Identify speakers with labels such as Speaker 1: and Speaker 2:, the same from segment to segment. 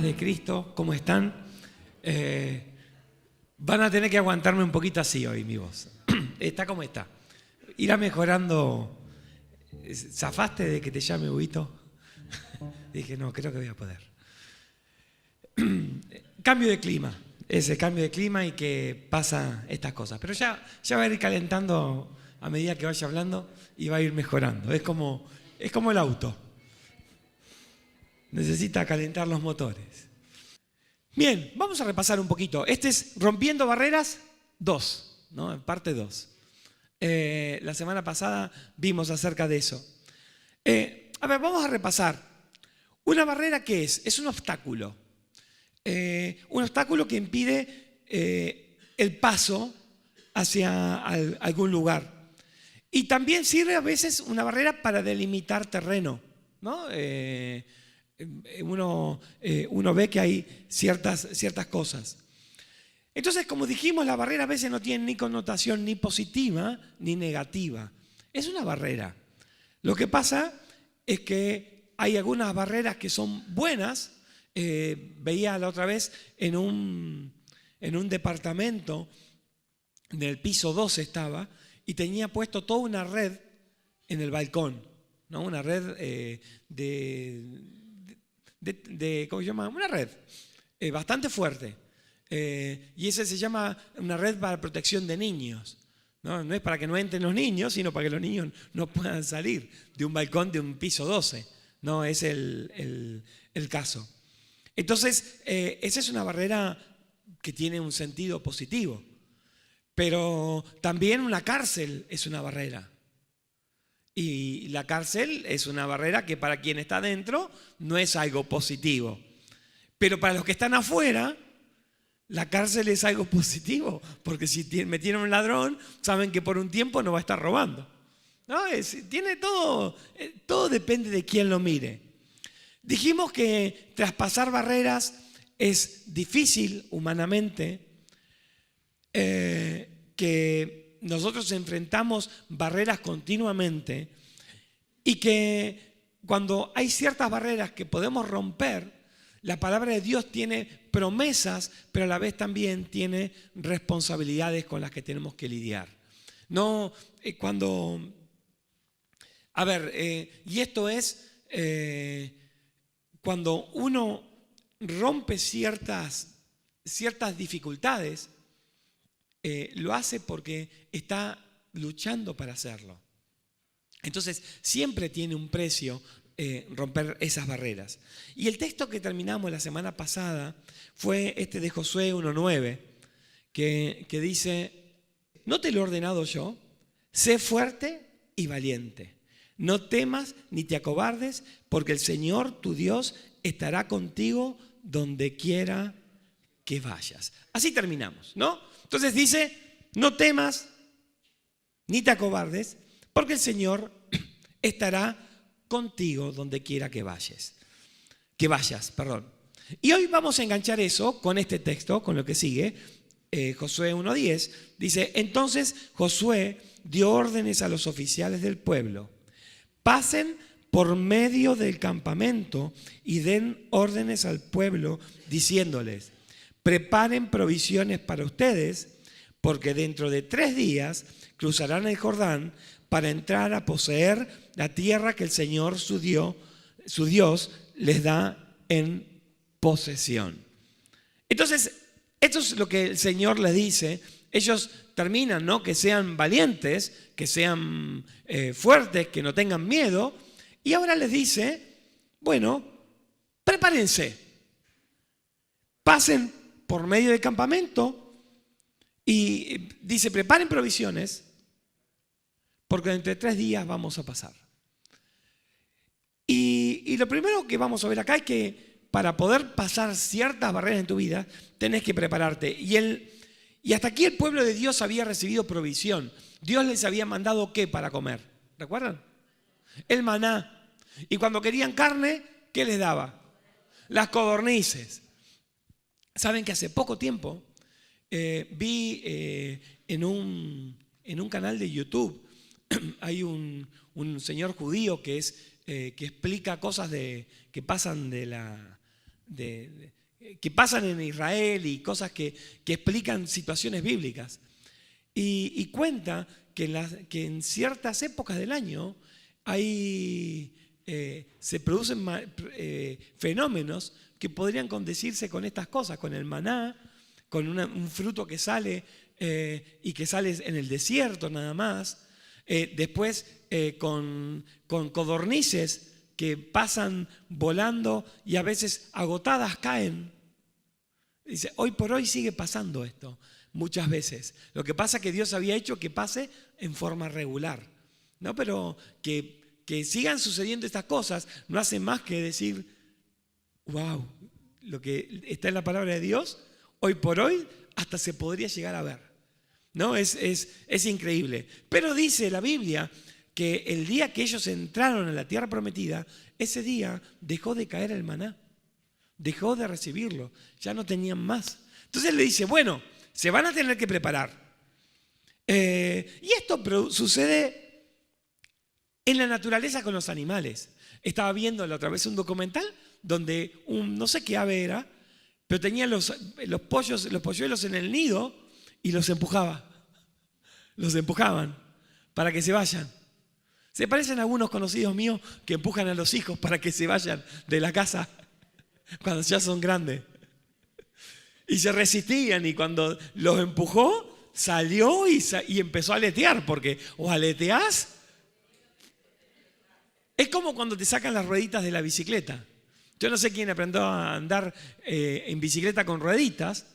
Speaker 1: paz de Cristo, ¿cómo están? Van a tener que aguantarme un poquito así hoy mi voz. Está como está. Irá mejorando. ¿Zafaste de que te llame Huguito? Dije, no, creo que voy a poder. Cambio de clima. Ese cambio de clima y que pasa estas cosas. Pero ya va a ir calentando a medida que vaya hablando y va a ir mejorando. Es como el auto. Necesita calentar los motores. Bien, vamos a repasar un poquito. Este es Rompiendo Barreras 2, ¿no? Parte 2. La semana pasada vimos acerca de eso. Vamos a repasar. ¿Una barrera qué es? Es un obstáculo. Un obstáculo que impide el paso hacia algún lugar. Y también sirve a veces una barrera para delimitar terreno, ¿no? Uno ve que hay ciertas cosas. Entonces, como dijimos, la barrera a veces no tiene ni connotación ni positiva ni negativa. Es una barrera. Lo que pasa es que hay algunas barreras que son buenas. Veía la otra vez en un departamento, en el piso 12 estaba, y tenía puesto toda una red en el balcón, ¿no? Una red ¿cómo se llama? Una red bastante fuerte. Y esa se llama una red para protección de niños. No es para que no entren los niños, sino para que los niños no puedan salir de un balcón de un piso 12. No es el caso. Entonces, esa es una barrera que tiene un sentido positivo. Pero también una cárcel es una barrera. Y la cárcel es una barrera que para quien está dentro no es algo positivo. Pero para los que están afuera, la cárcel es algo positivo. Porque si metieron un ladrón, saben que por un tiempo no va a estar robando. ¿No? Tiene todo depende de quién lo mire. Dijimos que traspasar barreras es difícil humanamente, que nosotros enfrentamos barreras continuamente y que cuando hay ciertas barreras que podemos romper, la palabra de Dios tiene promesas, pero a la vez también tiene responsabilidades con las que tenemos que lidiar. No, y esto es cuando uno rompe ciertas dificultades, lo hace porque está luchando para hacerlo. Entonces, siempre tiene un precio romper esas barreras. Y el texto que terminamos la semana pasada fue este de Josué 1:9, que dice: ¿no te lo he ordenado yo? Sé fuerte y valiente. No temas ni te acobardes, porque el Señor tu Dios estará contigo donde quiera que vayas. Así terminamos, ¿no? Entonces dice: no temas ni te acobardes, porque el Señor estará contigo donde quiera que vayas. Y hoy vamos a enganchar eso con este texto, con lo que sigue, Josué 1:10. Dice: entonces Josué dio órdenes a los oficiales del pueblo: pasen por medio del campamento y den órdenes al pueblo diciéndoles: preparen provisiones para ustedes, porque dentro de 3 días cruzarán el Jordán para entrar a poseer la tierra que el Señor su Dios les da en posesión. Entonces, esto es lo que el Señor les dice. Ellos terminan, ¿no? Que sean valientes, que sean fuertes, que no tengan miedo. Y ahora les dice: bueno, prepárense. Pasen por medio del campamento y dice: preparen provisiones, porque entre 3 días vamos a pasar. Y lo primero que vamos a ver acá es que para poder pasar ciertas barreras en tu vida, tenés que prepararte. Y hasta aquí el pueblo de Dios había recibido provisión. Dios les había mandado ¿qué para comer? ¿Recuerdan? El maná. Y cuando querían carne, ¿qué les daba? Las codornices. Saben que hace poco tiempo vi en un canal de YouTube, hay un señor judío que explica cosas que pasan de que pasan en Israel y cosas que explican situaciones bíblicas. Y cuenta que en ciertas épocas del año se producen fenómenos que podrían condecirse con estas cosas, con el maná, con un fruto que sale y que sale en el desierto nada más. Después con codornices que pasan volando y a veces agotadas caen. Dice, hoy por hoy sigue pasando esto muchas veces. Lo que pasa es que Dios había hecho que pase en forma regular, ¿no? Pero que sigan sucediendo estas cosas no hace más que decir, wow, lo que está en la palabra de Dios, hoy por hoy hasta se podría llegar a ver, ¿no? Es increíble. Pero dice la Biblia que el día que ellos entraron en la tierra prometida, ese día dejó de caer el maná, dejó de recibirlo, ya no tenían más. Entonces le dice, bueno, se van a tener que preparar. Y esto sucede en la naturaleza con los animales. Estaba viendo la otra vez un documental donde no sé qué ave era, pero tenía los polluelos en el nido y los empujaban para que se vayan. Se parecen a algunos conocidos míos que empujan a los hijos para que se vayan de la casa cuando ya son grandes. Y se resistían y cuando los empujó, salió y empezó a aletear, porque o aleteás. Es como cuando te sacan las rueditas de la bicicleta. Yo no sé quién aprendió a andar en bicicleta con rueditas.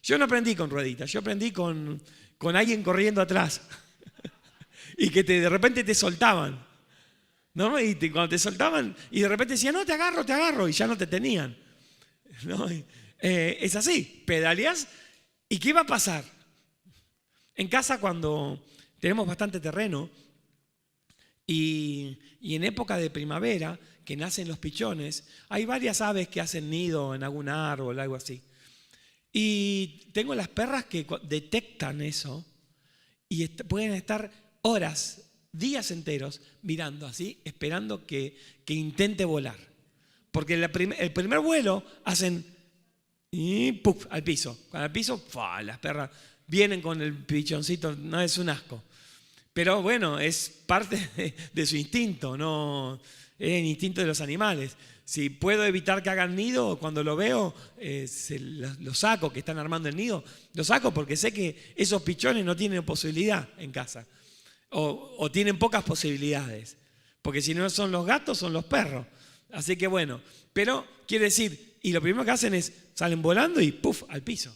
Speaker 1: Yo no aprendí con rueditas, yo aprendí con alguien corriendo atrás. Y que de repente te soltaban, ¿no? Y cuando te soltaban y de repente decían, no, te agarro, y ya no te tenían, ¿no? Es así, pedaleás. ¿Y qué va a pasar? En casa, cuando tenemos bastante terreno y en época de primavera, que nacen los pichones, hay varias aves que hacen nido en algún árbol, algo así. Y tengo las perras que detectan eso y pueden estar horas, días enteros, mirando así, esperando que intente volar. Porque el primer vuelo hacen y ¡puf! Al piso. Cuando al piso, ¡fua! Las perras vienen con el pichoncito, no es un asco. Pero bueno, es parte de su instinto, no es el instinto de los animales. Si puedo evitar que hagan nido, cuando lo veo, lo saco, que están armando el nido, lo saco porque sé que esos pichones no tienen posibilidad en casa. O tienen pocas posibilidades. Porque si no son los gatos, son los perros. Así que bueno, pero quiere decir, y lo primero que hacen es, salen volando y ¡puf! Al piso.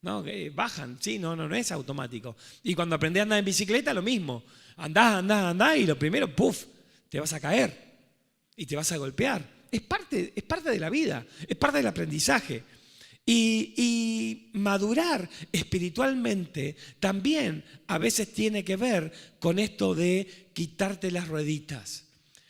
Speaker 1: ¿No? Bajan, sí, no es automático. Y cuando aprendés a andar en bicicleta, lo mismo. Andás y lo primero, ¡puf! Te vas a caer y te vas a golpear. Es parte de la vida, es parte del aprendizaje. Y madurar espiritualmente también a veces tiene que ver con esto de quitarte las rueditas.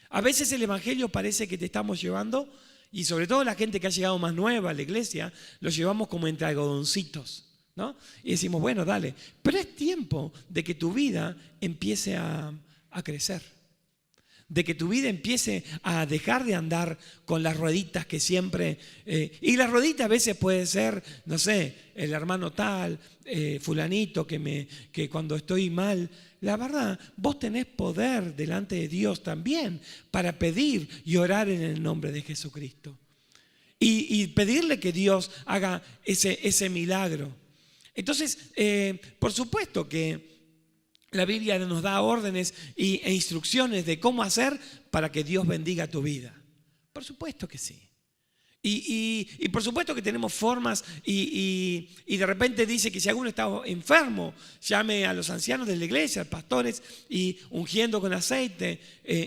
Speaker 1: A veces el evangelio parece que te estamos llevando, y sobre todo la gente que ha llegado más nueva a la iglesia, lo llevamos como entre algodoncitos, ¿no? Y decimos, bueno, dale. Pero es tiempo de que tu vida empiece a crecer. De que tu vida empiece a dejar de andar con las rueditas que siempre... y las rueditas a veces puede ser, no sé, el hermano tal, fulanito que cuando estoy mal... La verdad, vos tenés poder delante de Dios también para pedir y orar en el nombre de Jesucristo. Y pedirle que Dios haga ese milagro. Entonces, por supuesto que la Biblia nos da órdenes e instrucciones de cómo hacer para que Dios bendiga tu vida. Por supuesto que sí. Y por supuesto que tenemos formas y de repente dice que si alguno está enfermo, llame a los ancianos de la iglesia, pastores, y ungiendo con aceite,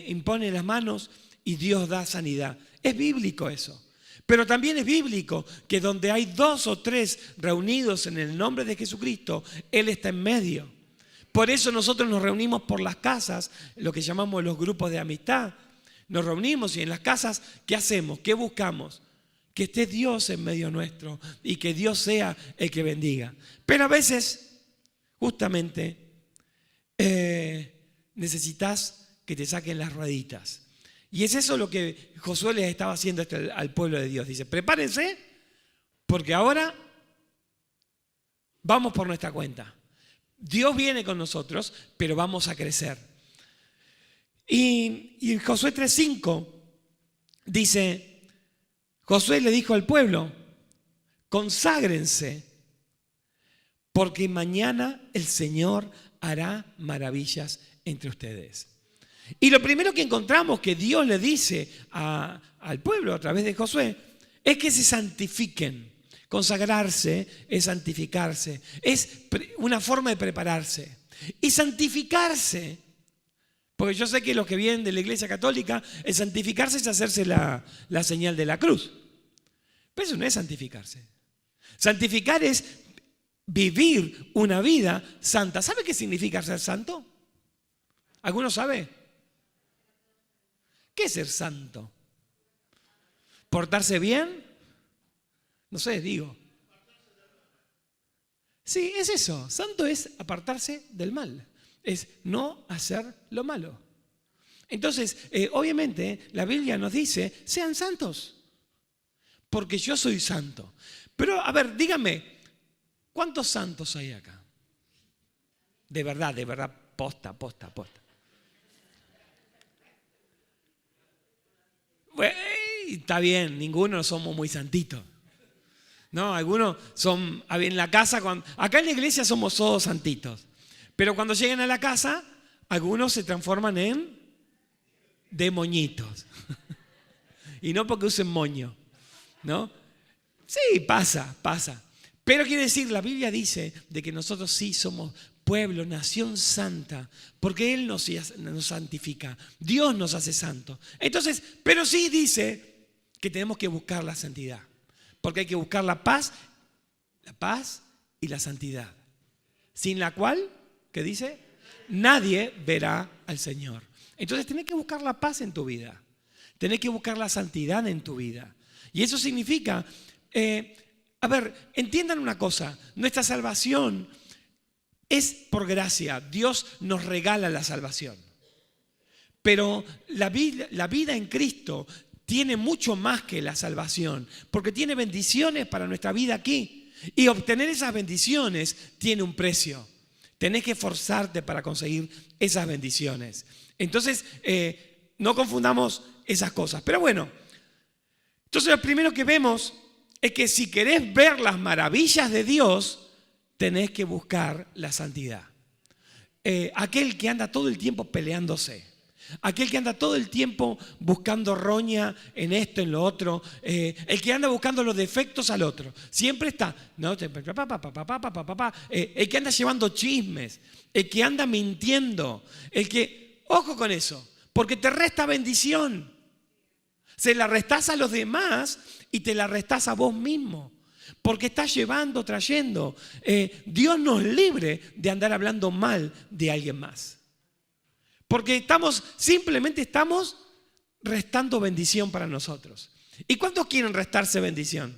Speaker 1: impone las manos y Dios da sanidad. Es bíblico eso. Pero también es bíblico que donde hay 2 o 3 reunidos en el nombre de Jesucristo, Él está en medio. Por eso nosotros nos reunimos por las casas, lo que llamamos los grupos de amistad. Nos reunimos y en las casas, ¿qué hacemos? ¿Qué buscamos? Que esté Dios en medio nuestro y que Dios sea el que bendiga. Pero a veces, justamente, necesitas que te saquen las rueditas. Y es eso lo que Josué les estaba haciendo al pueblo de Dios. Dice, prepárense porque ahora vamos por nuestra cuenta. Dios viene con nosotros, pero vamos a crecer. Y en Josué 3:5 dice, Josué le dijo al pueblo, conságrense, porque mañana el Señor hará maravillas entre ustedes. Y lo primero que encontramos que Dios le dice al pueblo a través de Josué es que se santifiquen. Consagrarse es santificarse, es una forma de prepararse. Y santificarse, porque yo sé que los que vienen de la Iglesia Católica, el santificarse es hacerse la señal de la cruz. Pero eso no es santificarse. Santificar es vivir una vida santa. ¿Sabe qué significa ser santo? ¿Alguno sabe? ¿Qué es ser santo? ¿Portarse bien? No sé, digo. Sí, es eso. Santo es apartarse del mal. Es no hacer lo malo. Entonces, obviamente, la Biblia nos dice, sean santos, porque yo soy santo. Pero, a ver, dígame, ¿cuántos santos hay acá? De verdad, posta. Bueno, está bien, ninguno somos muy santitos. No, algunos son, en la casa, acá en la iglesia somos todos santitos. Pero cuando llegan a la casa, algunos se transforman en demonitos. Y no porque usen moño, ¿no? Sí, pasa. Pero quiere decir, la Biblia dice de que nosotros sí somos pueblo, nación santa, porque Él nos santifica. Dios nos hace santos. Entonces, pero sí dice que tenemos que buscar la santidad. Porque hay que buscar la paz y la santidad. Sin la cual, ¿qué dice? Nadie verá al Señor. Entonces tenés que buscar la paz en tu vida. Tenés que buscar la santidad en tu vida. Y eso significa, entiendan una cosa, nuestra salvación es por gracia. Dios nos regala la salvación. Pero la vida en Cristo tiene mucho más que la salvación, porque tiene bendiciones para nuestra vida aquí. Y obtener esas bendiciones tiene un precio. Tenés que esforzarte para conseguir esas bendiciones. Entonces, no confundamos esas cosas. Pero bueno, entonces lo primero que vemos es que si querés ver las maravillas de Dios, tenés que buscar la santidad. Aquel que anda todo el tiempo peleándose. Aquel que anda todo el tiempo buscando roña en esto, en lo otro. El que anda buscando los defectos al otro. Siempre está. ¿No? El que anda llevando chismes. El que anda mintiendo. Ojo con eso. Porque te resta bendición. Se la restás a los demás y te la restás a vos mismo. Porque estás llevando, trayendo. Dios nos libre de andar hablando mal de alguien más. Porque simplemente estamos restando bendición para nosotros. ¿Y cuántos quieren restarse bendición?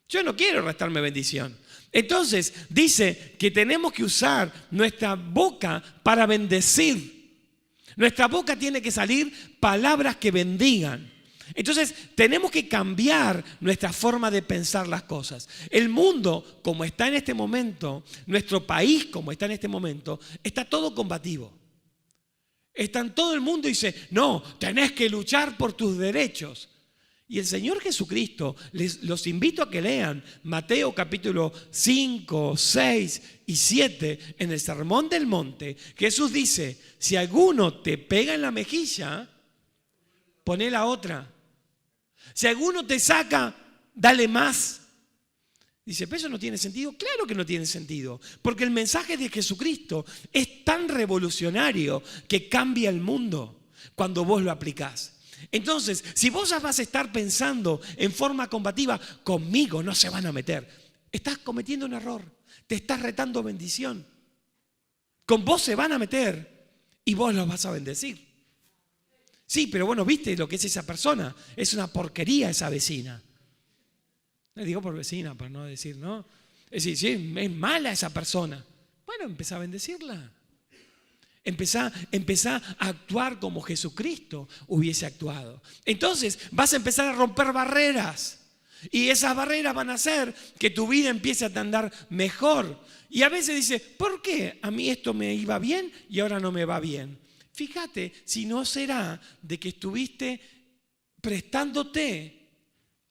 Speaker 1: Yo no quiero restarme bendición. Entonces dice que tenemos que usar nuestra boca para bendecir. Nuestra boca tiene que salir palabras que bendigan. Entonces tenemos que cambiar nuestra forma de pensar las cosas. El mundo como está en este momento, nuestro país como está en este momento, está todo combativo. Todo el mundo dice, no, tenés que luchar por tus derechos. Y el Señor Jesucristo, los invito a que lean Mateo capítulo 5, 6 y 7 en el Sermón del Monte. Jesús dice, si alguno te pega en la mejilla, poné la otra. Si alguno te saca, dale más. Dice, ¿pero eso no tiene sentido? Claro que no tiene sentido, porque el mensaje de Jesucristo es tan revolucionario que cambia el mundo cuando vos lo aplicás. Entonces, si vos ya vas a estar pensando en forma combativa, conmigo no se van a meter, estás cometiendo un error, te estás retando bendición. Con vos se van a meter y vos los vas a bendecir. Sí, pero bueno, ¿viste lo que es esa persona? Es una porquería esa vecina. Le digo por vecina, para no decir, ¿no? Es decir, sí, es mala esa persona. Bueno, empezá a bendecirla. Empezá a actuar como Jesucristo hubiese actuado. Entonces vas a empezar a romper barreras. Y esas barreras van a hacer que tu vida empiece a andar mejor. Y a veces dice, ¿por qué a mí esto me iba bien y ahora no me va bien? Fíjate si no será de que estuviste prestándote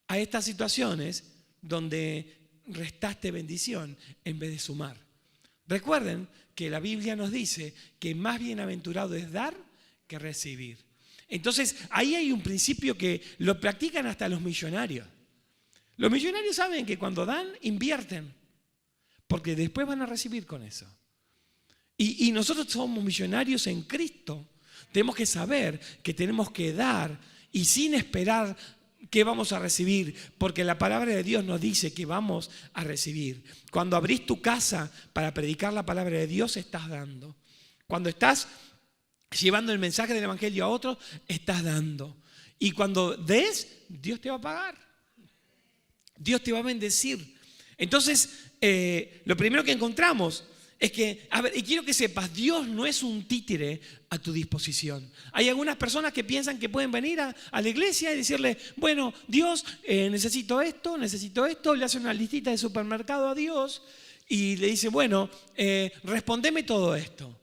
Speaker 1: a estas situaciones donde restaste bendición en vez de sumar. Recuerden que la Biblia nos dice que más bienaventurado es dar que recibir. Entonces, ahí hay un principio que lo practican hasta los millonarios. Los millonarios saben que cuando dan, invierten, porque después van a recibir con eso. Y nosotros somos millonarios en Cristo. Tenemos que saber que tenemos que dar y sin esperar que vamos a recibir, porque la palabra de Dios nos dice que vamos a recibir. Cuando abrís tu casa para predicar la palabra de Dios, estás dando. Cuando estás llevando el mensaje del Evangelio a otros, estás dando. Y cuando des, Dios te va a pagar. Dios te va a bendecir. Entonces, lo primero que encontramos es que, a ver, y quiero que sepas, Dios no es un títere a tu disposición. Hay algunas personas que piensan que pueden venir a la iglesia y decirle, bueno, Dios, necesito esto, le hacen una listita de supermercado a Dios y le dice, bueno, respondeme todo esto.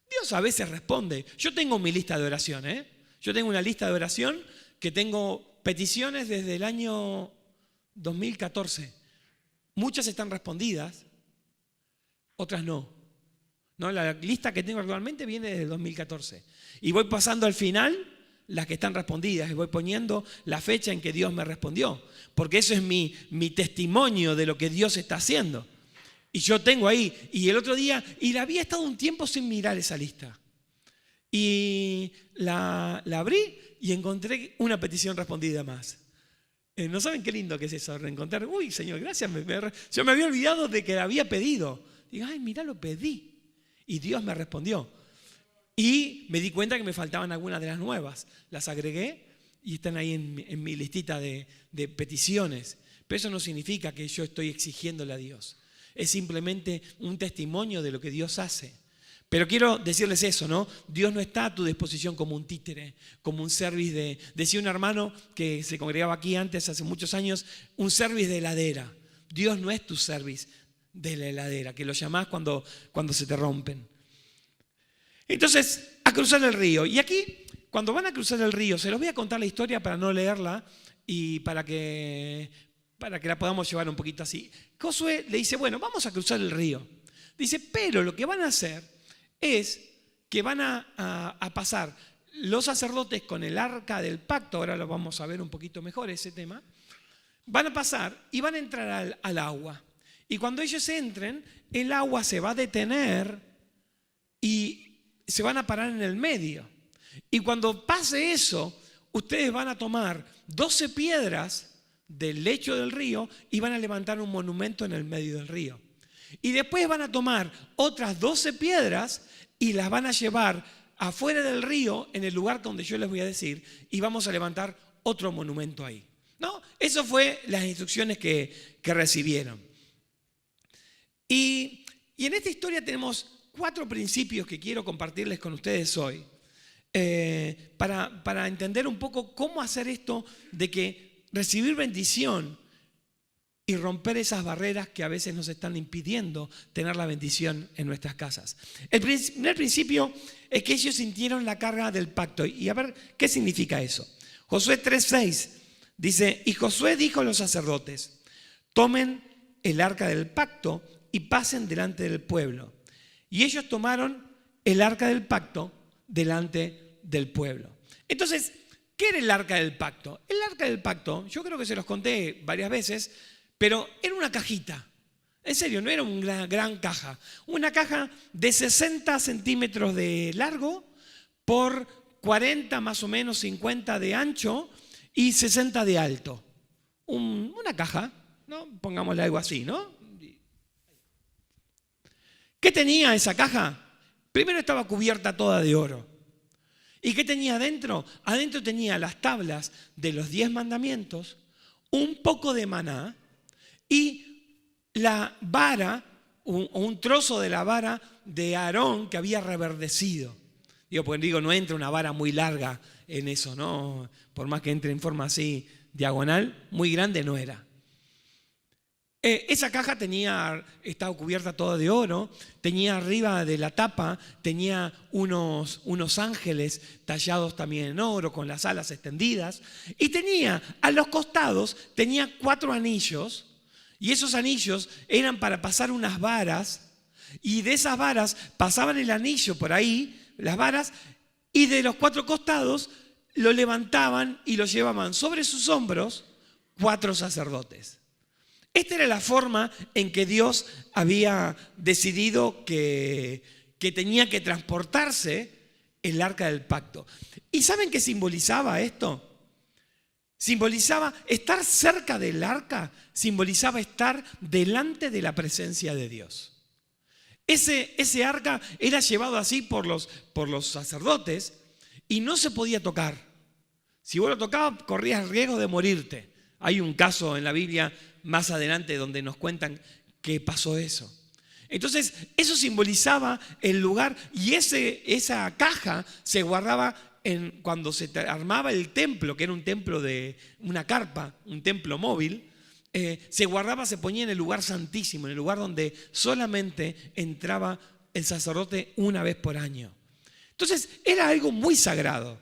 Speaker 1: Dios a veces responde. Yo tengo mi lista de oración, Yo tengo una lista de oración que tengo peticiones desde el año 2014. Muchas están respondidas. Otras no. La lista que tengo actualmente viene desde el 2014. Y voy pasando al final las que están respondidas y voy poniendo la fecha en que Dios me respondió. Porque eso es mi testimonio de lo que Dios está haciendo. Y yo tengo ahí. Y el otro día, y había estado un tiempo sin mirar esa lista. Y la abrí y encontré una petición respondida más. ¿No saben qué lindo que es eso? Reencontrar. Uy, Señor, gracias. Yo me había olvidado de que la había pedido. Digo, ay, mira, lo pedí. Y Dios me respondió. Y me di cuenta que me faltaban algunas de las nuevas. Las agregué y están ahí en mi listita de peticiones. Pero eso no significa que yo estoy exigiéndole a Dios. Es simplemente un testimonio de lo que Dios hace. Pero quiero decirles eso, ¿no? Dios no está a tu disposición como un títere, como un service de... Decía un hermano que se congregaba aquí antes, hace muchos años, un service de heladera. Dios no es tu service de la heladera, que lo llamás cuando se te rompen. Entonces, a cruzar el río. Y aquí, cuando van a cruzar el río, se los voy a contar la historia para no leerla y para que la podamos llevar un poquito así. Josué le dice, bueno, vamos a cruzar el río. Dice, pero lo que van a hacer es que van a pasar los sacerdotes con el arca del pacto, ahora lo vamos a ver un poquito mejor ese tema, van a pasar y van a entrar al agua. Y cuando ellos entren, el agua se va a detener y se van a parar en el medio. Y cuando pase eso, ustedes van a tomar 12 piedras del lecho del río y van a levantar un monumento en el medio del río. Y después van a tomar otras 12 piedras y las van a llevar afuera del río, en el lugar donde yo les voy a decir, y vamos a levantar otro monumento ahí. ¿No? Eso fue las instrucciones que recibieron. Y en esta historia tenemos 4 principios que quiero compartirles con ustedes hoy, para entender un poco cómo hacer esto de que recibir bendición y romper esas barreras que a veces nos están impidiendo tener la bendición en nuestras casas. El primer principio es que ellos sintieron la carga del pacto. Y a ver, ¿qué significa eso? Josué 3:6 dice, y Josué dijo a los sacerdotes, tomen el arca del pacto y pasen delante del pueblo. Y ellos tomaron el arca del pacto delante del pueblo. Entonces, ¿qué era el arca del pacto? El arca del pacto, yo creo que se los conté varias veces, pero era una cajita. En serio, no era una gran caja. Una caja de 60 centímetros de largo por 40 más o menos, 50 de ancho y 60 de alto. Una caja, ¿no? Pongámosle algo así, ¿no? ¿Qué tenía esa caja? Primero estaba cubierta toda de oro. ¿Y qué tenía adentro? Adentro tenía las tablas de los 10 mandamientos, un poco de maná y la vara un trozo de la vara de Aarón que había reverdecido. Digo, no entra una vara muy larga en eso, ¿no? Por más que entre en forma así diagonal, muy grande no era. Esa caja estaba cubierta toda de oro, tenía arriba de la tapa, tenía unos ángeles tallados también en oro, con las alas extendidas, y tenía a los costados, tenía 4 anillos, y esos anillos eran para pasar unas varas, y de esas varas pasaban el anillo por ahí, las varas, y de los 4 costados lo levantaban y lo llevaban sobre sus hombros 4 sacerdotes. Esta era la forma en que Dios había decidido que tenía que transportarse el arca del pacto. ¿Y saben qué simbolizaba esto? Simbolizaba estar cerca del arca, simbolizaba estar delante de la presencia de Dios. Ese arca era llevado así por los sacerdotes y no se podía tocar. Si vos lo tocabas, corrías el riesgo de morirte. Hay un caso en la Biblia más adelante donde nos cuentan que pasó eso. Entonces, eso simbolizaba el lugar y esa caja se guardaba cuando se armaba el templo, que era un templo de una carpa, un templo móvil, se ponía en el lugar santísimo, en el lugar donde solamente entraba el sacerdote una vez por año. Entonces, era algo muy sagrado.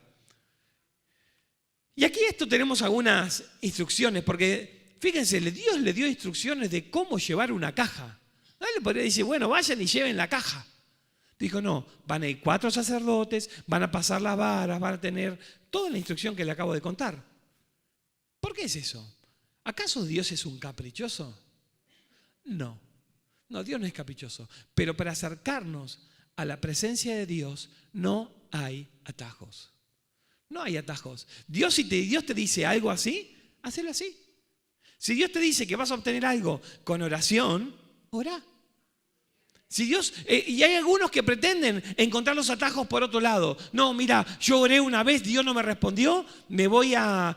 Speaker 1: Y aquí tenemos algunas instrucciones, porque fíjense, Dios le dio instrucciones de cómo llevar una caja. No le podría decir, bueno, vayan y lleven la caja. Dijo, no, van a ir 4 sacerdotes, van a pasar las varas, van a tener toda la instrucción que le acabo de contar. ¿Por qué es eso? ¿Acaso Dios es un caprichoso? No, Dios no es caprichoso. Pero para acercarnos a la presencia de Dios no hay atajos. No hay atajos. Dios, si Dios te dice algo así, hacelo así. Si Dios te dice que vas a obtener algo con oración, orá. Si Dios, y hay algunos que pretenden encontrar los atajos por otro lado. No, mira, yo oré una vez, Dios no me respondió, me voy a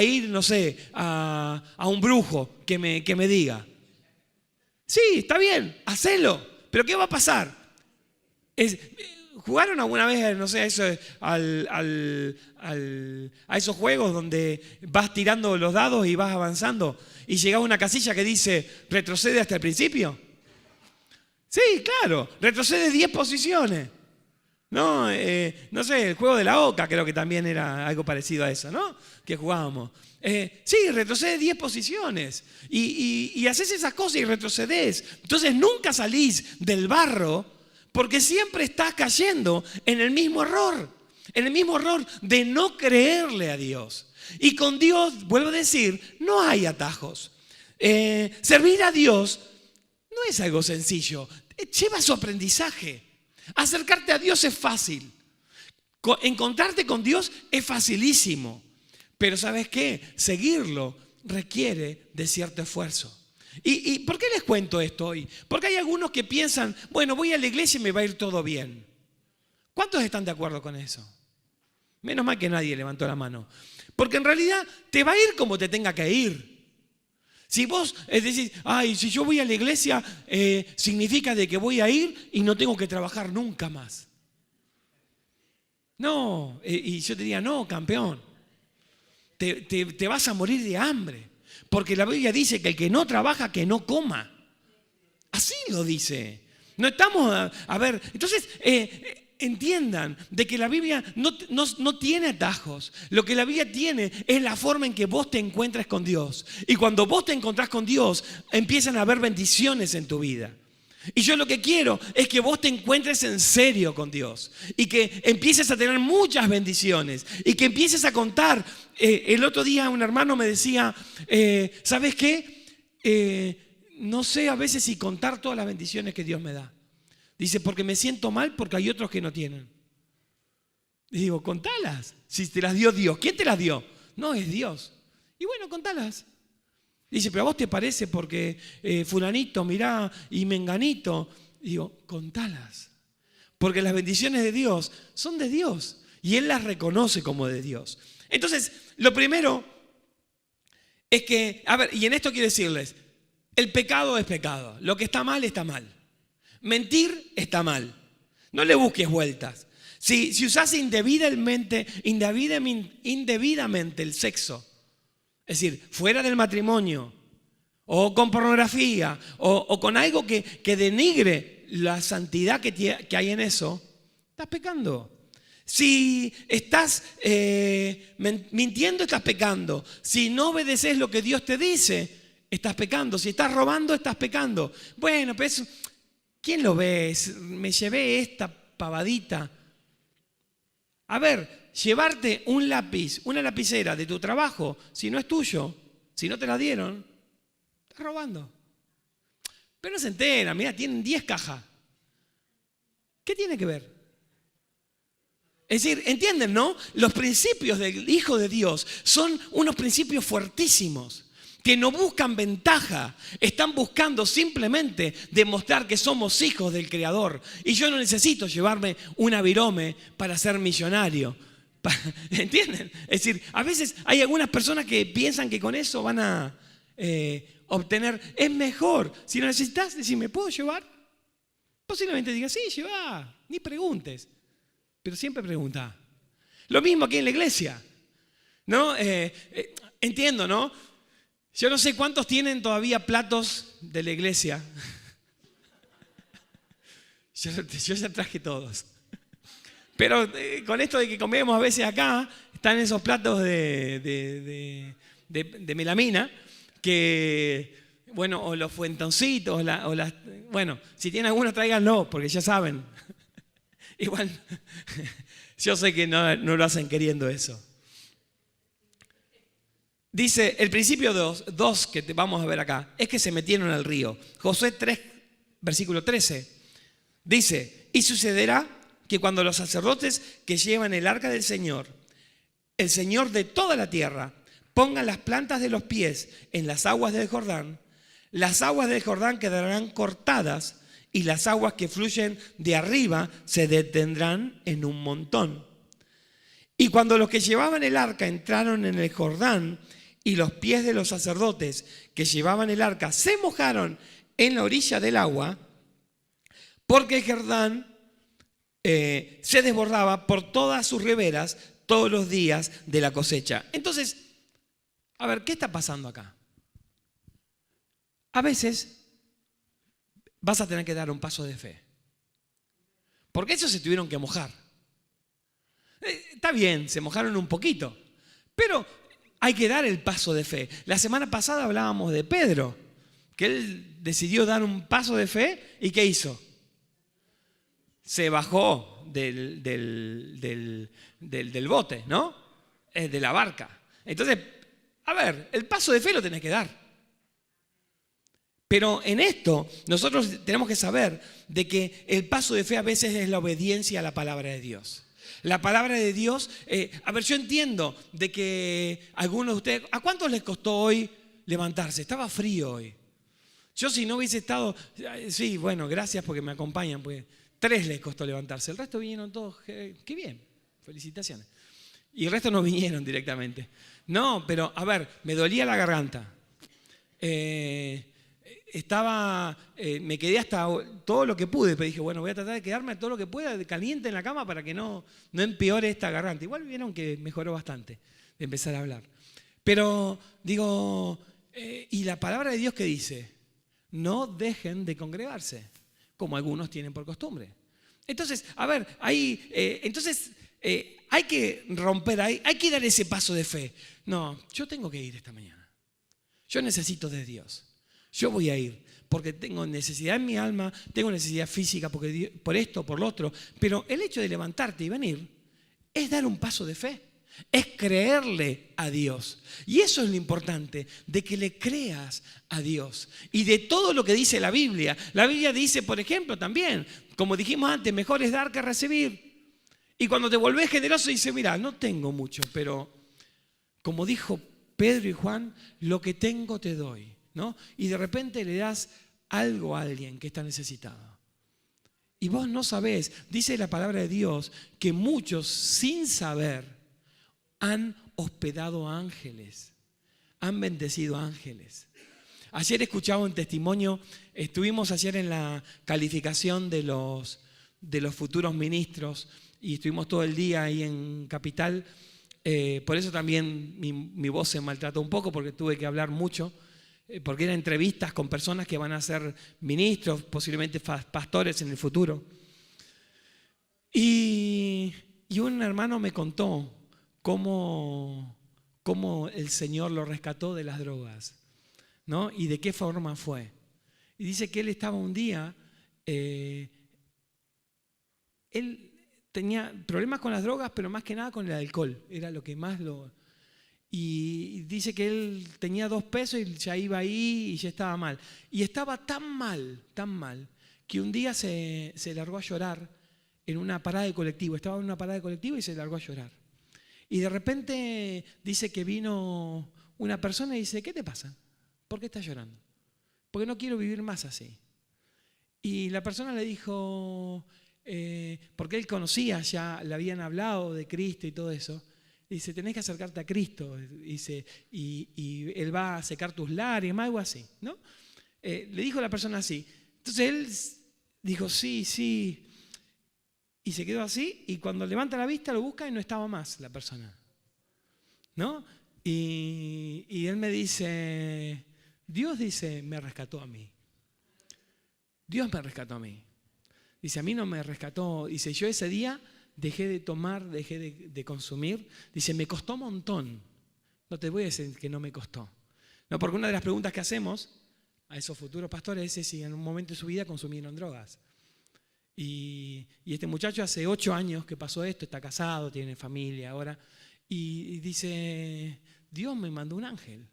Speaker 1: ir, no sé, a un brujo que me diga. Sí, está bien, hacelo. Pero ¿qué va a pasar? ¿Jugaron alguna vez, no sé, a esos juegos donde vas tirando los dados y vas avanzando y llegás a una casilla que dice retrocede hasta el principio? Sí, claro, retrocede 10 posiciones. No sé, el juego de la oca creo que también era algo parecido a eso, ¿no? Que jugábamos. Sí, retrocede 10 posiciones y haces esas cosas y retrocedes. Entonces nunca salís del barro porque siempre estás cayendo en el mismo error de no creerle a Dios. Y con Dios, vuelvo a decir, no hay atajos. Servir a Dios no es algo sencillo, lleva su aprendizaje. Acercarte a Dios es fácil. Encontrarte con Dios es facilísimo. Pero ¿sabes qué? Seguirlo requiere de cierto esfuerzo. ¿Y por qué les cuento esto hoy? Porque hay algunos que piensan, bueno, voy a la iglesia y me va a ir todo bien. ¿Cuántos están de acuerdo con eso? Menos mal que nadie levantó la mano. Porque en realidad te va a ir como te tenga que ir. Si vos decís, si yo voy a la iglesia, significa de que voy a ir y no tengo que trabajar nunca más. No, y yo te diría, no, campeón. Te vas a morir de hambre. Porque la Biblia dice que el que no trabaja, que no coma. Así lo dice. No estamos a ver. Entonces, entiendan de que la Biblia no tiene atajos. Lo que la Biblia tiene es la forma en que vos te encuentras con Dios. Y cuando vos te encontrás con Dios, empiezan a haber bendiciones en tu vida. Y yo lo que quiero es que vos te encuentres en serio con Dios y que empieces a tener muchas bendiciones y que empieces a contar. El otro día un hermano me decía, ¿sabes qué? No sé a veces si contar todas las bendiciones que Dios me da. Dice, porque me siento mal porque hay otros que no tienen. Y digo, contalas. Si te las dio Dios, ¿quién te las dio? No, es Dios. Y bueno, contalas. Dice, pero a vos te parece porque fulanito, mirá, y menganito. Digo, contalas. Porque las bendiciones de Dios son de Dios. Y Él las reconoce como de Dios. Entonces, lo primero es que, y en esto quiero decirles, el pecado es pecado. Lo que está mal, está mal. Mentir está mal. No le busques vueltas. Si usas indebidamente el sexo, es decir, fuera del matrimonio, o con pornografía, o con algo que denigre la santidad que hay en eso, estás pecando. Si estás mintiendo, estás pecando. Si no obedeces lo que Dios te dice, estás pecando. Si estás robando, estás pecando. Bueno, pues, ¿quién lo ve? Me llevé esta pavadita. A ver, llevarte un lápiz, una lapicera de tu trabajo, si no es tuyo, si no te la dieron, estás robando. Pero no se entera, mira, tienen 10 cajas. ¿Qué tiene que ver? Es decir, ¿entienden, no? Los principios del Hijo de Dios son unos principios fuertísimos, que no buscan ventaja, están buscando simplemente demostrar que somos hijos del Creador. Y yo no necesito llevarme una virome para ser millonario. ¿Entienden? Es decir, a veces hay algunas personas que piensan que con eso van a obtener. Es mejor, si lo necesitas, decir, ¿me puedo llevar? Posiblemente digas, sí, lleva, ni preguntes. Pero siempre pregunta. Lo mismo aquí en la iglesia, ¿no? Entiendo, ¿no? Yo no sé cuántos tienen todavía platos de la iglesia. Yo ya traje todos. Pero con esto de que comemos a veces acá, están esos platos de melamina que, bueno, o los fuentoncitos, bueno, si tienen algunos tráiganlo, porque ya saben. Igual, yo sé que no lo hacen queriendo eso. Dice, el principio 2 que vamos a ver acá, es que se metieron al río. Josué 3, versículo 13, dice, y sucederá que cuando los sacerdotes que llevan el arca del Señor, el Señor de toda la tierra, pongan las plantas de los pies en las aguas del Jordán, las aguas del Jordán quedarán cortadas y las aguas que fluyen de arriba se detendrán en un montón. Y cuando los que llevaban el arca entraron en el Jordán y los pies de los sacerdotes que llevaban el arca se mojaron en la orilla del agua, porque el Jordán se desbordaba por todas sus riberas todos los días de la cosecha. Entonces, a ver, ¿qué está pasando acá? A veces vas a tener que dar un paso de fe. Porque ellos se tuvieron que mojar. Está bien, se mojaron un poquito, pero hay que dar el paso de fe. La semana pasada hablábamos de Pedro, que él decidió dar un paso de fe y ¿qué hizo? Se bajó del bote, ¿no? De la barca. Entonces, a ver, el paso de fe lo tenés que dar. Pero en esto nosotros tenemos que saber de que el paso de fe a veces es la obediencia a la palabra de Dios. La palabra de Dios, a ver, yo entiendo de que algunos de ustedes, ¿a cuántos les costó hoy levantarse? Estaba frío hoy. Yo si no hubiese estado, sí, bueno, gracias porque me acompañan, pues 3 les costó levantarse, el resto vinieron todos, qué bien, felicitaciones. Y el resto no vinieron directamente. No, pero a ver, me dolía la garganta. Me quedé hasta todo lo que pude, pero dije, bueno, voy a tratar de quedarme todo lo que pueda caliente en la cama para que no empeore esta garganta. Igual vieron que mejoró bastante de empezar a hablar. Pero digo, ¿y la palabra de Dios qué dice? No dejen de congregarse, como algunos tienen por costumbre. Entonces, a ver, hay que romper, hay que dar ese paso de fe. No, yo tengo que ir esta mañana. Yo necesito de Dios. Yo voy a ir porque tengo necesidad en mi alma, tengo necesidad física por esto, por lo otro. Pero el hecho de levantarte y venir es dar un paso de fe, es creerle a Dios. Y eso es lo importante, de que le creas a Dios. Y de todo lo que dice la Biblia. La Biblia dice, por ejemplo, también, como dijimos antes, mejor es dar que recibir. Y cuando te volvés generoso, dice, mira, no tengo mucho, pero como dijo Pedro y Juan, lo que tengo te doy, ¿no? Y de repente le das algo a alguien que está necesitado. Y vos no sabés, dice la palabra de Dios, que muchos sin saber han hospedado ángeles, han bendecido ángeles. Ayer escuchaba un testimonio, estuvimos ayer en la calificación de los futuros ministros y estuvimos todo el día ahí en Capital. Por eso también mi voz se maltrató un poco porque tuve que hablar mucho, porque eran entrevistas con personas que van a ser ministros, posiblemente pastores en el futuro. Y un hermano me contó cómo el Señor lo rescató de las drogas, ¿no? Y de qué forma fue. Y dice que él estaba un día, él tenía problemas con las drogas, pero más que nada con el alcohol, era lo que más lo... Y dice que él tenía 2 pesos y ya iba ahí y ya estaba mal. Y estaba tan mal, que un día se largó a llorar en una parada de colectivo. Estaba en una parada de colectivo y se largó a llorar. Y de repente dice que vino una persona y dice, ¿qué te pasa? ¿Por qué estás llorando? Porque no quiero vivir más así. Y la persona le dijo, porque él conocía ya, le habían hablado de Cristo y todo eso. Dice, tenés que acercarte a Cristo. Dice, y Él va a secar tus lágrimas, algo así, ¿no? Le dijo a la persona así. Entonces él dijo, sí. Y se quedó así, y cuando levanta la vista lo busca y no estaba más la persona, ¿no? Y él me dice, Dios dice, me rescató a mí. Dios me rescató a mí. Dice, a mí no me rescató. Dice, yo ese día dejé de tomar, dejé de consumir. Dice, me costó un montón. No te voy a decir que no me costó. No, porque una de las preguntas que hacemos a esos futuros pastores es si en un momento de su vida consumieron drogas. Y este muchacho hace 8 años que pasó esto, está casado, tiene familia ahora. Y dice, Dios me mandó un ángel.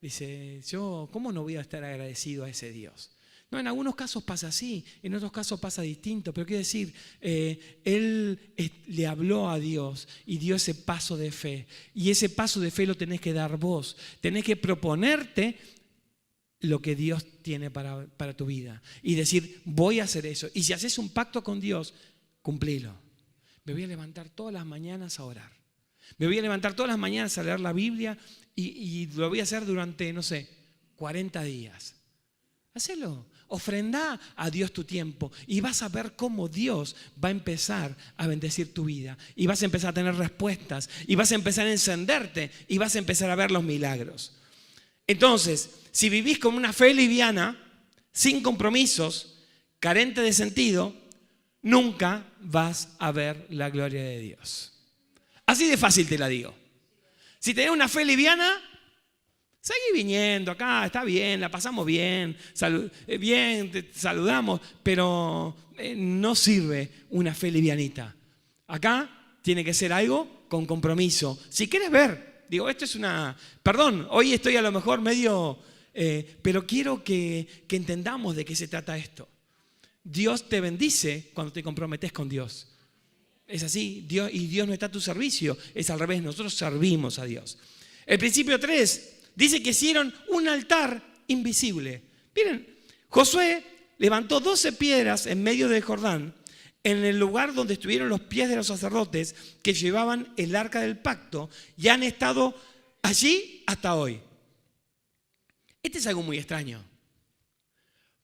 Speaker 1: Dice, yo, ¿cómo no voy a estar agradecido a ese Dios? No, en algunos casos pasa así, en otros casos pasa distinto, pero quiero decir, él le habló a Dios y dio ese paso de fe. Y ese paso de fe lo tenés que dar vos. Tenés que proponerte lo que Dios tiene para tu vida y decir, voy a hacer eso. Y si haces un pacto con Dios, cumplilo. Me voy a levantar todas las mañanas a orar. Me voy a levantar todas las mañanas a leer la Biblia y lo voy a hacer durante, 40 días. Hacelo. Ofrendá a Dios tu tiempo y vas a ver cómo Dios va a empezar a bendecir tu vida y vas a empezar a tener respuestas y vas a empezar a encenderte y vas a empezar a ver los milagros. Entonces, si vivís con una fe liviana, sin compromisos, carente de sentido, nunca vas a ver la gloria de Dios. Así de fácil te la digo. Si tenés una fe liviana, seguí viniendo acá, está bien, la pasamos bien, te saludamos, pero no sirve una fe livianita. Acá tiene que ser algo con compromiso. Si quieres ver, esto es perdón, hoy estoy a lo mejor medio, pero quiero que entendamos de qué se trata esto. Dios te bendice cuando te comprometes con Dios. Es así, Dios no está a tu servicio, es al revés, nosotros servimos a Dios. El principio 3 dice que hicieron un altar invisible. Miren, Josué levantó 12 piedras en medio del Jordán, en el lugar donde estuvieron los pies de los sacerdotes que llevaban el arca del pacto y han estado allí hasta hoy. Este es algo muy extraño.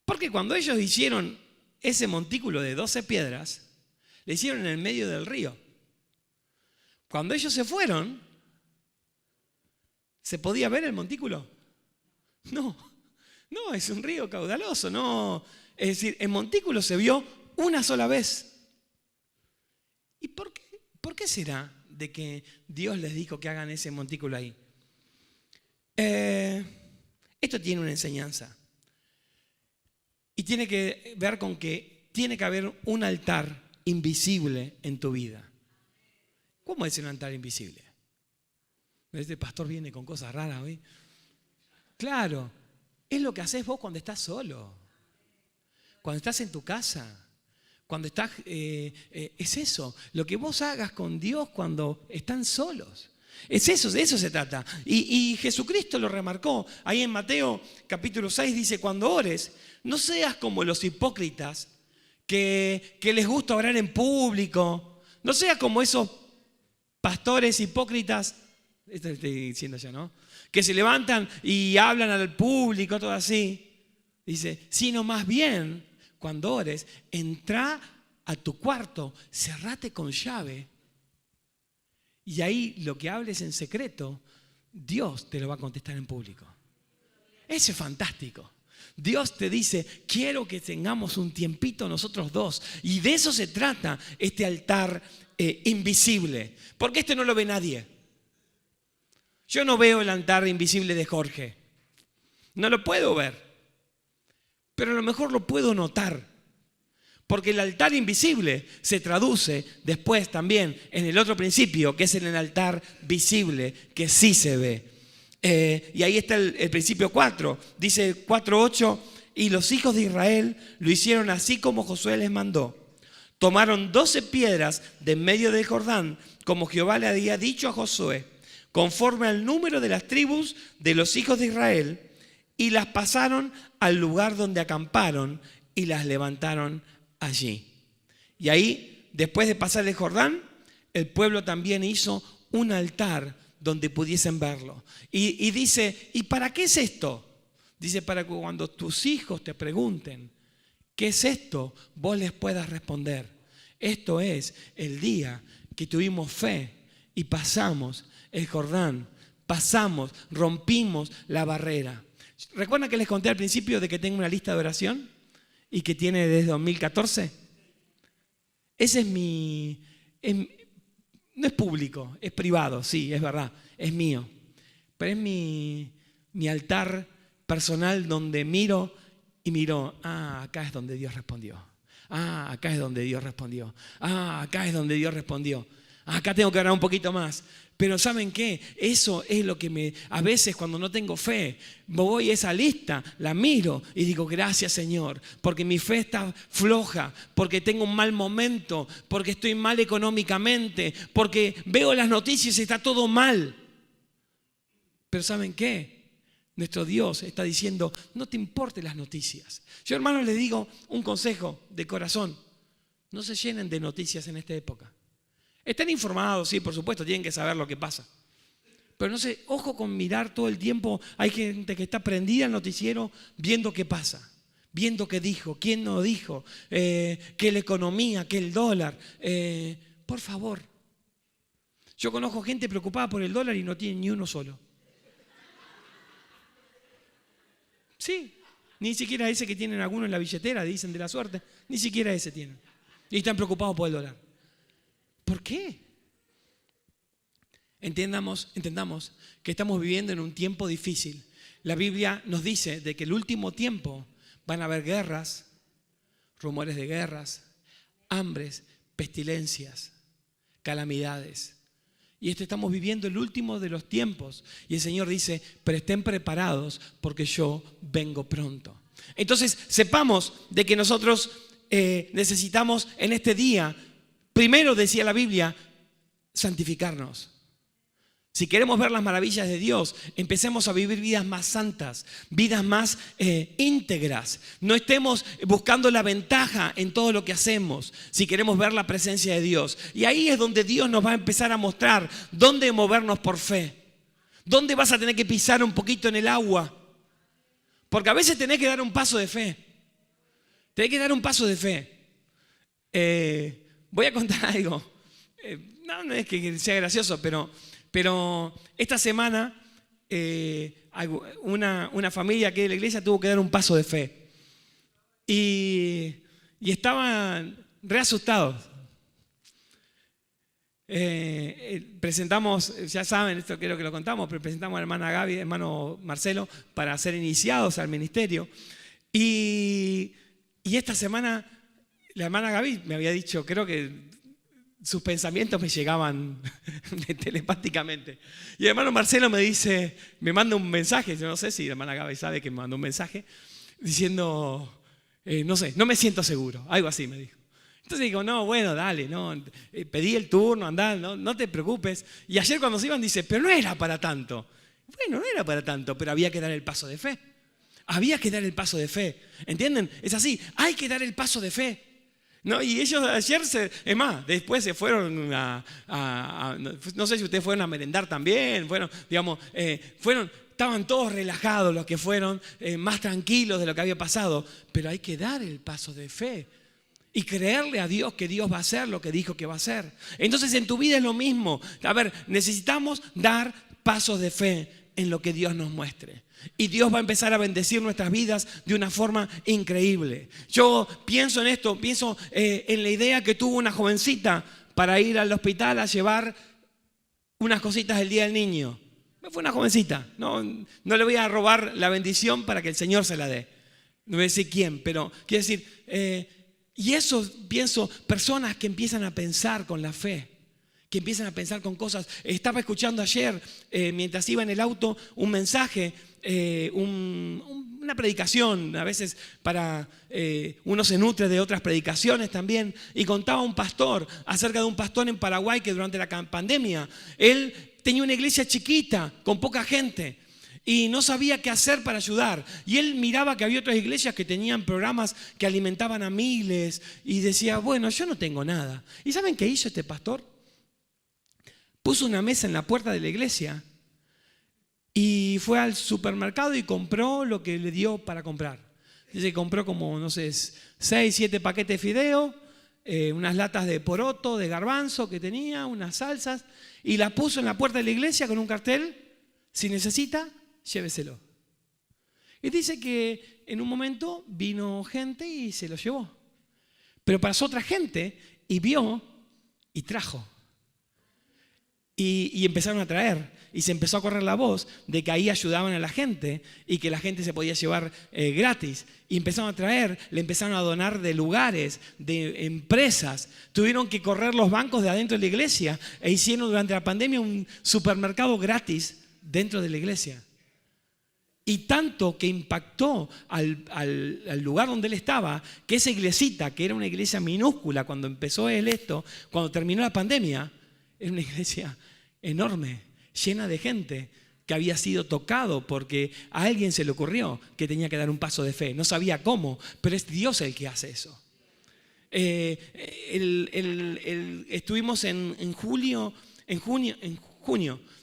Speaker 1: Porque cuando ellos hicieron ese montículo de 12 piedras, le hicieron en el medio del río. Cuando ellos se fueron, ¿se podía ver el montículo? No, es un río caudaloso, no. Es decir, el montículo se vio una sola vez. ¿Y por qué será de que Dios les dijo que hagan ese montículo ahí? Esto tiene una enseñanza. Y tiene que ver con que tiene que haber un altar invisible en tu vida. ¿Cómo es un altar invisible? Este pastor viene con cosas raras hoy. Claro, es lo que haces vos cuando estás solo, cuando estás en tu casa, cuando estás, es eso, lo que vos hagas con Dios cuando están solos. Es eso, de eso se trata. Y Jesucristo lo remarcó. Ahí en Mateo capítulo 6 dice, cuando ores, no seas como los hipócritas que les gusta orar en público. No seas como esos pastores hipócritas. Esto estoy diciendo ya, ¿no? que se levantan y hablan al público, todo así. Dice, sino más bien, cuando ores, entra a tu cuarto, cerrate con llave y ahí lo que hables en secreto, Dios te lo va a contestar en público. Eso es fantástico. Dios te dice, quiero que tengamos un tiempito nosotros dos. Y de eso se trata este altar invisible. Porque este no lo ve nadie. Yo no veo el altar invisible de Jorge. No lo puedo ver. Pero a lo mejor lo puedo notar. Porque el altar invisible se traduce después también en el otro principio, que es en el altar visible, que sí se ve. Y ahí está el principio 4. Dice 4:8, y los hijos de Israel lo hicieron así como Josué les mandó. Tomaron 12 piedras de en medio del Jordán, como Jehová le había dicho a Josué, conforme al número de las tribus de los hijos de Israel, y las pasaron al lugar donde acamparon y las levantaron allí. Y ahí, después de pasar el Jordán, el pueblo también hizo un altar donde pudiesen verlo. Y dice, ¿y para qué es esto? Dice, para que cuando tus hijos te pregunten, ¿qué es esto? Vos les puedas responder. Esto es el día que tuvimos fe y pasamos el Jordán, rompimos la barrera. ¿Recuerdan que les conté al principio de que tengo una lista de oración y que tiene desde 2014? Ese es no es público, es privado, sí, es verdad, es mío. Pero es mi altar personal donde miro y miro, acá es donde Dios respondió. Acá es donde Dios respondió. Acá es donde Dios respondió. Acá tengo que orar un poquito más. Pero ¿saben qué? Eso es lo que a veces cuando no tengo fe, voy a esa lista, la miro y digo, gracias Señor, porque mi fe está floja, porque tengo un mal momento, porque estoy mal económicamente, porque veo las noticias y está todo mal. Pero ¿saben qué? Nuestro Dios está diciendo, no te importen las noticias. Yo, hermanos, les digo un consejo de corazón. No se llenen de noticias en esta época. Están informados, sí, por supuesto, tienen que saber lo que pasa. Pero no sé, ojo con mirar todo el tiempo. Hay gente que está prendida al noticiero viendo qué pasa, viendo qué dijo, quién no dijo, que la economía, que el dólar. Por favor. Yo conozco gente preocupada por el dólar y no tiene ni uno solo. Sí, ni siquiera ese que tienen algunos en la billetera, dicen de la suerte, ni siquiera ese tienen. Y están preocupados por el dólar. ¿Por qué? Entendamos que estamos viviendo en un tiempo difícil. La Biblia nos dice de que el último tiempo van a haber guerras, rumores de guerras, hambres, pestilencias, calamidades. Y estamos viviendo el último de los tiempos. Y el Señor dice, pero estén preparados porque yo vengo pronto. Entonces, sepamos de que nosotros necesitamos en este día, primero decía la Biblia, santificarnos. Si queremos ver las maravillas de Dios, empecemos a vivir vidas más santas, vidas más íntegras. No estemos buscando la ventaja en todo lo que hacemos, si queremos ver la presencia de Dios. Y ahí es donde Dios nos va a empezar a mostrar dónde movernos por fe. Dónde vas a tener que pisar un poquito en el agua. Porque a veces tenés que dar un paso de fe. Tenés que dar un paso de fe. Voy a contar algo. No es que sea gracioso, pero esta semana una familia que de la iglesia tuvo que dar un paso de fe. Y estaban re asustados. Presentamos, ya saben, esto creo que lo contamos, pero presentamos a la hermana Gaby, hermano Marcelo, para ser iniciados al ministerio. Y esta semana la hermana Gaby me había dicho, creo que sus pensamientos me llegaban telepáticamente. Y el hermano Marcelo me manda un mensaje, yo no sé si la hermana Gaby sabe que me mandó un mensaje, diciendo, no sé, no me siento seguro, algo así me dijo. Entonces digo, no, bueno, dale, no, pedí el turno, andá, no te preocupes. Y ayer cuando se iban dice, pero no era para tanto. Bueno, no era para tanto, pero había que dar el paso de fe. Había que dar el paso de fe. ¿Entienden? Es así, hay que dar el paso de fe.
Speaker 2: No, y ellos ayer, es más, después se fueron no sé si ustedes fueron a merendar también, estaban todos relajados los que fueron, más tranquilos de lo que había pasado, pero hay que dar el paso de fe y creerle a Dios que Dios va a hacer lo que dijo que va a hacer. Entonces en tu vida es lo mismo. A ver, necesitamos dar pasos de fe en lo que Dios nos muestre. Y Dios va a empezar a bendecir nuestras vidas de una forma increíble. Yo pienso en esto, pienso en la idea que tuvo una jovencita para ir al hospital a llevar unas cositas del Día del Niño. Fue una jovencita, no le voy a robar la bendición para que el Señor se la dé. No voy a decir quién, pero quiero decir, y eso pienso, personas que empiezan a pensar con la fe, que empiezan a pensar con cosas. Estaba escuchando ayer, mientras iba en el auto, un mensaje, una predicación. A veces uno se nutre de otras predicaciones también. Y contaba un pastor acerca de un pastor en Paraguay que durante la pandemia, él tenía una iglesia chiquita, con poca gente. Y no sabía qué hacer para ayudar. Y él miraba que había otras iglesias que tenían programas que alimentaban a miles. Y decía, bueno, yo no tengo nada. ¿Y saben qué hizo este pastor? Puso una mesa en la puerta de la iglesia y fue al supermercado y compró lo que le dio para comprar. Dice que compró como, no sé, 6, 7 paquetes de fideo, unas latas de poroto, de garbanzo que tenía, unas salsas, y la puso en la puerta de la iglesia con un cartel: si necesita, lléveselo. Y dice que en un momento vino gente y se lo llevó. Pero pasó otra gente y vio y trajo. Y empezaron a traer. Y se empezó a correr la voz de que ahí ayudaban a la gente y que la gente se podía llevar gratis. Y empezaron a traer, le empezaron a donar de lugares, de empresas. Tuvieron que correr los bancos de adentro de la iglesia e hicieron durante la pandemia un supermercado gratis dentro de la iglesia. Y tanto que impactó al lugar donde él estaba, que esa iglesita, que era una iglesia minúscula cuando empezó él esto, cuando terminó la pandemia, era una iglesia enorme, llena de gente que había sido tocado porque a alguien se le ocurrió que tenía que dar un paso de fe. No sabía cómo, pero es Dios el que hace eso. Estuvimos en junio,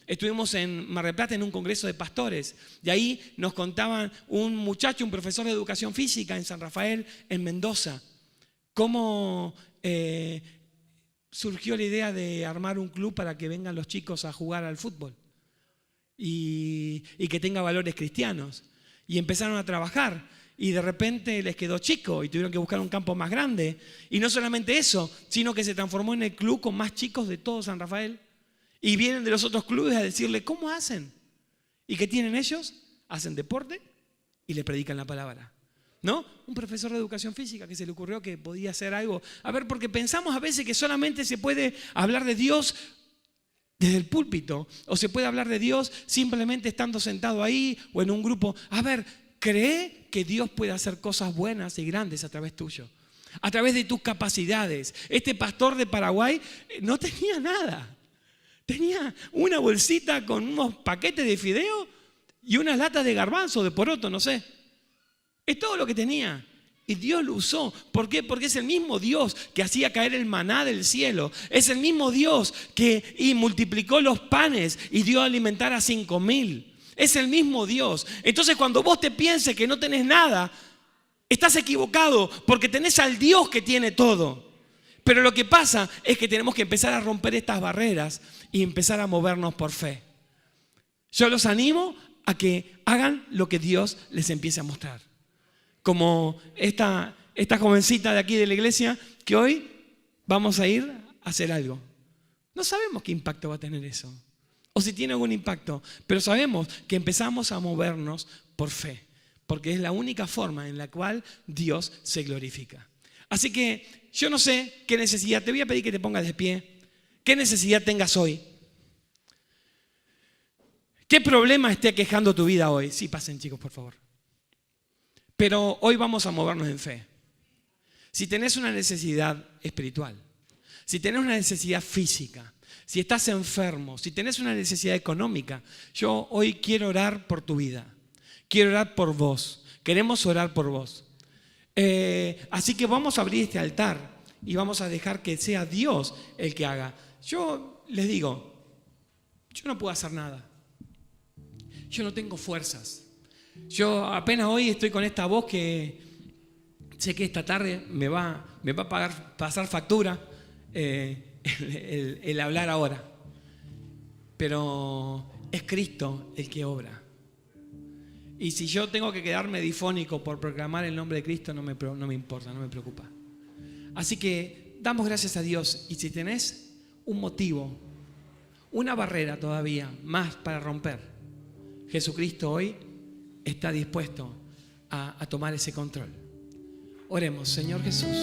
Speaker 2: estuvimos en Mar del Plata en un congreso de pastores. De ahí nos contaban un muchacho, un profesor de educación física en San Rafael, en Mendoza, cómo surgió la idea de armar un club para que vengan los chicos a jugar al fútbol y que tenga valores cristianos. Y empezaron a trabajar y de repente les quedó chico y tuvieron que buscar un campo más grande. Y no solamente eso, sino que se transformó en el club con más chicos de todo San Rafael. Y vienen de los otros clubes a decirle, ¿cómo hacen? ¿Y qué tienen ellos? Hacen deporte y le predican la palabra. ¿No? Un profesor de educación física que se le ocurrió que podía hacer algo. A ver, porque pensamos a veces que solamente se puede hablar de Dios desde el púlpito, o se puede hablar de Dios simplemente estando sentado ahí o en un grupo. A ver, cree que Dios puede hacer cosas buenas y grandes a través tuyo, a través de tus capacidades. Este pastor de Paraguay no tenía nada. Tenía una bolsita con unos paquetes de fideo y unas latas de garbanzo, de poroto, no sé. Es todo lo que tenía. Y Dios lo usó. ¿Por qué? Porque es el mismo Dios que hacía caer el maná del cielo. Es el mismo Dios que multiplicó los panes y dio a alimentar a 5,000. Es el mismo Dios. Entonces cuando vos te pienses que no tenés nada, estás equivocado porque tenés al Dios que tiene todo. Pero lo que pasa es que tenemos que empezar a romper estas barreras y empezar a movernos por fe. Yo los animo a que hagan lo que Dios les empiece a mostrar. Como esta jovencita de aquí de la iglesia, que hoy vamos a ir a hacer algo. No sabemos qué impacto va a tener eso, o si tiene algún impacto, pero sabemos que empezamos a movernos por fe, porque es la única forma en la cual Dios se glorifica. Así que yo no sé qué necesidad, te voy a pedir que te pongas de pie, qué necesidad tengas hoy. ¿Qué problema esté aquejando tu vida hoy? Sí, pasen chicos, por favor. Pero hoy vamos a movernos en fe. Si tenés una necesidad espiritual, si tenés una necesidad física, si estás enfermo, si tenés una necesidad económica, yo hoy quiero orar por tu vida. Quiero orar por vos. Queremos orar por vos. Así que vamos a abrir este altar y vamos a dejar que sea Dios el que haga. Yo les digo, yo no puedo hacer nada. Yo no tengo fuerzas. Yo apenas hoy estoy con esta voz que sé que esta tarde me va a pasar factura el hablar ahora. Pero es Cristo el que obra. Y si yo tengo que quedarme difónico por proclamar el nombre de Cristo, no me importa, no me preocupa. Así que damos gracias a Dios. Y si tenés un motivo, una barrera todavía más para romper, Jesucristo hoy está dispuesto a tomar ese control. Oremos, Señor Jesús.